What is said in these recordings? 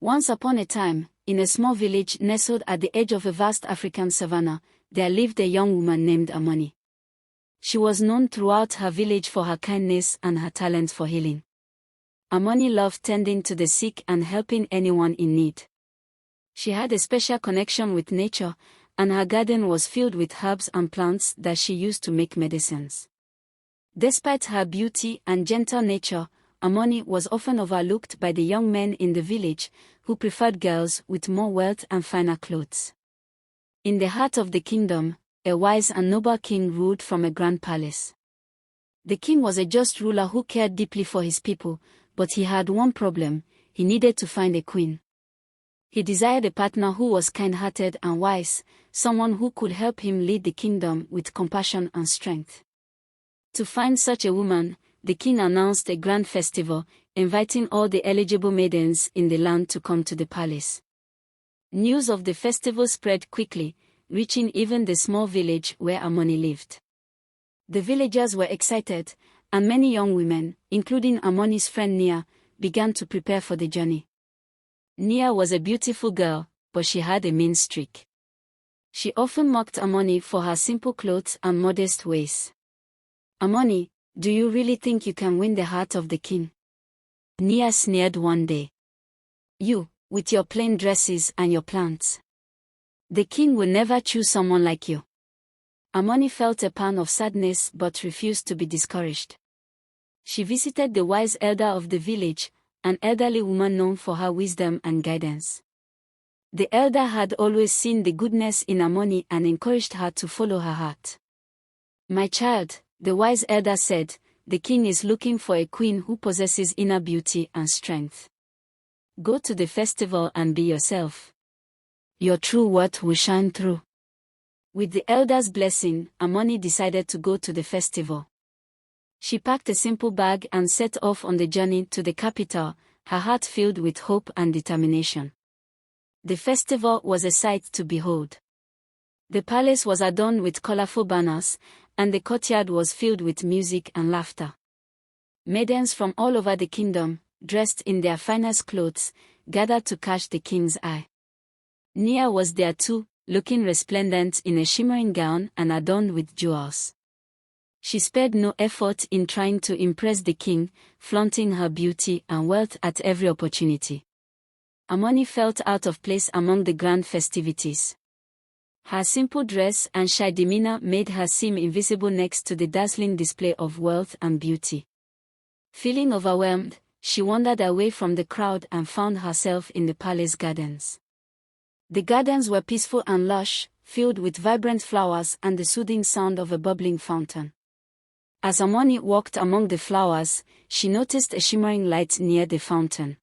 Once upon a time, in a small village nestled at the edge of a vast African savanna, there lived a young woman named Amani. She was known throughout her village for her kindness and her talent for healing. Amani loved tending to the sick and helping anyone in need. She had a special connection with nature, and her garden was filled with herbs and plants that she used to make medicines. Despite her beauty and gentle nature, Amani was often overlooked by the young men in the village, who preferred girls with more wealth and finer clothes. In the heart of the kingdom, a wise and noble king ruled from a grand palace. The king was a just ruler who cared deeply for his people, but he had one problem: he needed to find a queen. He desired a partner who was kind-hearted and wise, someone who could help him lead the kingdom with compassion and strength. To find such a woman, the king announced a grand festival, inviting all the eligible maidens in the land to come to the palace. News of the festival spread quickly, reaching even the small village where Amani lived. The villagers were excited, and many young women, including Amani's friend Nia, began to prepare for the journey. Nia was a beautiful girl, but she had a mean streak. She often mocked Amani for her simple clothes and modest ways. "Amani, do you really think you can win the heart of the king?" Nia sneered one day. "You, with your plain dresses and your plants. The king will never choose someone like you." Amani felt a pang of sadness but refused to be discouraged. She visited the wise elder of the village, an elderly woman known for her wisdom and guidance. The elder had always seen the goodness in Amani and encouraged her to follow her heart. "My child," the wise elder said, "the king is looking for a queen who possesses inner beauty and strength. Go to the festival and be yourself. Your true worth will shine through." With the elder's blessing, Amani decided to go to the festival. She packed a simple bag and set off on the journey to the capital, her heart filled with hope and determination. The festival was a sight to behold. The palace was adorned with colorful banners, and the courtyard was filled with music and laughter. Maidens from all over the kingdom, dressed in their finest clothes, gathered to catch the king's eye. Nia was there too, looking resplendent in a shimmering gown and adorned with jewels. She spared no effort in trying to impress the king, flaunting her beauty and wealth at every opportunity. Amani felt out of place among the grand festivities. Her simple dress and shy demeanor made her seem invisible next to the dazzling display of wealth and beauty. Feeling overwhelmed, she wandered away from the crowd and found herself in the palace gardens. The gardens were peaceful and lush, filled with vibrant flowers and the soothing sound of a bubbling fountain. As Amani walked among the flowers, she noticed a shimmering light near the fountain.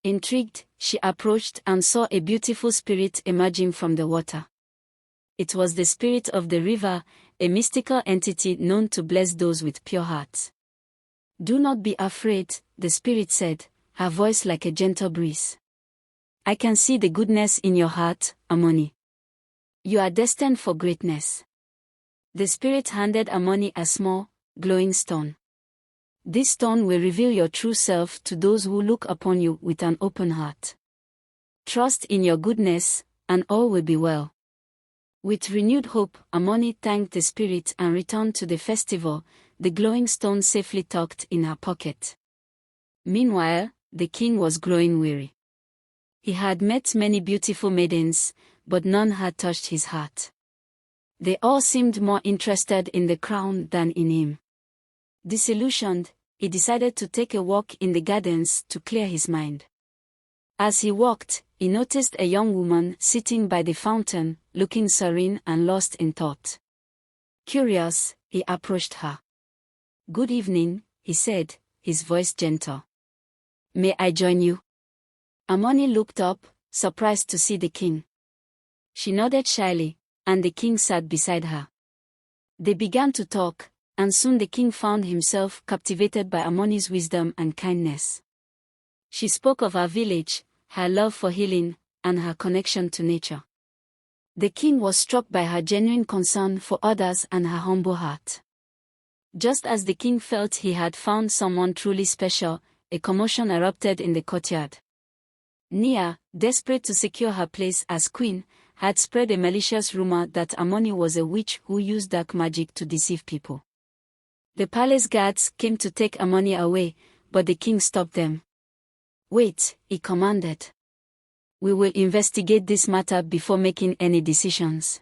Intrigued, she approached and saw a beautiful spirit emerging from the water. It was the spirit of the river, a mystical entity known to bless those with pure hearts. "Do not be afraid," the spirit said, her voice like a gentle breeze. "I can see the goodness in your heart, Amani. You are destined for greatness." The spirit handed Amani a small, glowing stone. "This stone will reveal your true self to those who look upon you with an open heart. Trust in your goodness, and all will be well." With renewed hope, Amani thanked the spirit and returned to the festival, the glowing stone safely tucked in her pocket. Meanwhile, the king was growing weary. He had met many beautiful maidens, but none had touched his heart. They all seemed more interested in the crown than in him. Disillusioned, he decided to take a walk in the gardens to clear his mind. As he walked, he noticed a young woman sitting by the fountain, looking serene and lost in thought. Curious, he approached her. "Good evening," he said, his voice gentle. "May I join you?" Amani looked up, surprised to see the king. She nodded shyly, and the king sat beside her. They began to talk, and soon the king found himself captivated by Amani's wisdom and kindness. She spoke of her village, her love for healing, and her connection to nature. The king was struck by her genuine concern for others and her humble heart. Just as the king felt he had found someone truly special, a commotion erupted in the courtyard. Nia, desperate to secure her place as queen, had spread a malicious rumor that Amani was a witch who used dark magic to deceive people. The palace guards came to take Amani away, but the king stopped them. "Wait," he commanded. "We will investigate this matter before making any decisions."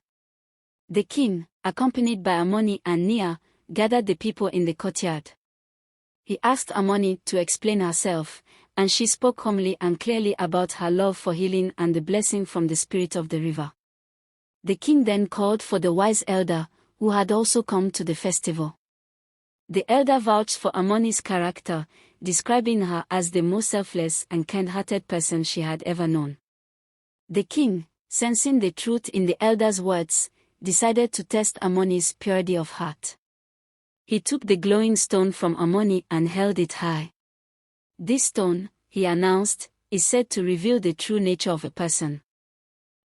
The king, accompanied by Amani and Nia, gathered the people in the courtyard. He asked Amani to explain herself, and she spoke calmly and clearly about her love for healing and the blessing from the spirit of the river. The king then called for the wise elder, who had also come to the festival. The elder vouched for Amani's character, describing her as the most selfless and kind-hearted person she had ever known. The king, sensing the truth in the elder's words, decided to test Amani's purity of heart. He took the glowing stone from Amani and held it high. "This stone," he announced, "is said to reveal the true nature of a person.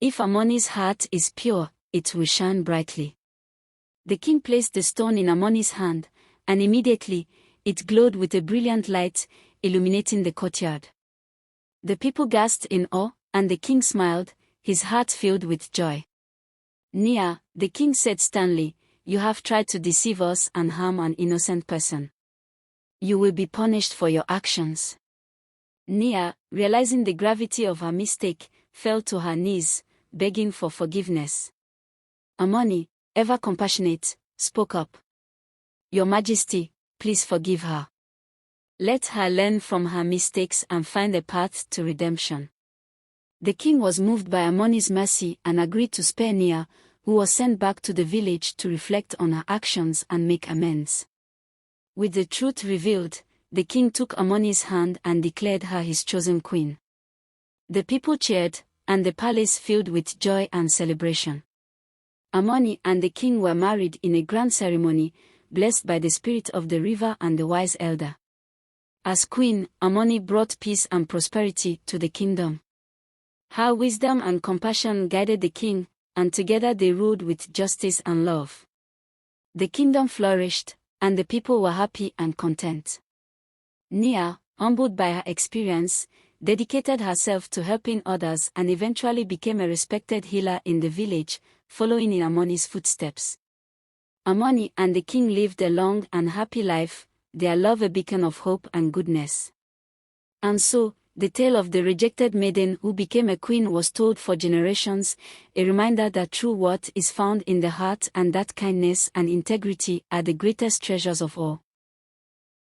If Amani's heart is pure, it will shine brightly." The king placed the stone in Amani's hand, and immediately, it glowed with a brilliant light, illuminating the courtyard. The people gasped in awe, and the king smiled, his heart filled with joy. "Nia," the king said sternly, "you have tried to deceive us and harm an innocent person. You will be punished for your actions." Nia, realizing the gravity of her mistake, fell to her knees, begging for forgiveness. Amani, ever compassionate, spoke up. "Your Majesty, please forgive her. Let her learn from her mistakes and find a path to redemption." The king was moved by Amani's mercy and agreed to spare Nia, who was sent back to the village to reflect on her actions and make amends. With the truth revealed, the king took Amani's hand and declared her his chosen queen. The people cheered, and the palace filled with joy and celebration. Amani and the king were married in a grand ceremony, blessed by the spirit of the river and the wise elder. As queen, Amani brought peace and prosperity to the kingdom. Her wisdom and compassion guided the king, and together they ruled with justice and love. The kingdom flourished, and the people were happy and content. Nia, humbled by her experience, dedicated herself to helping others and eventually became a respected healer in the village, following in Amani's footsteps. Amani and the king lived a long and happy life, their love a beacon of hope and goodness. And so, the tale of the rejected maiden who became a queen was told for generations, a reminder that true worth is found in the heart and that kindness and integrity are the greatest treasures of all.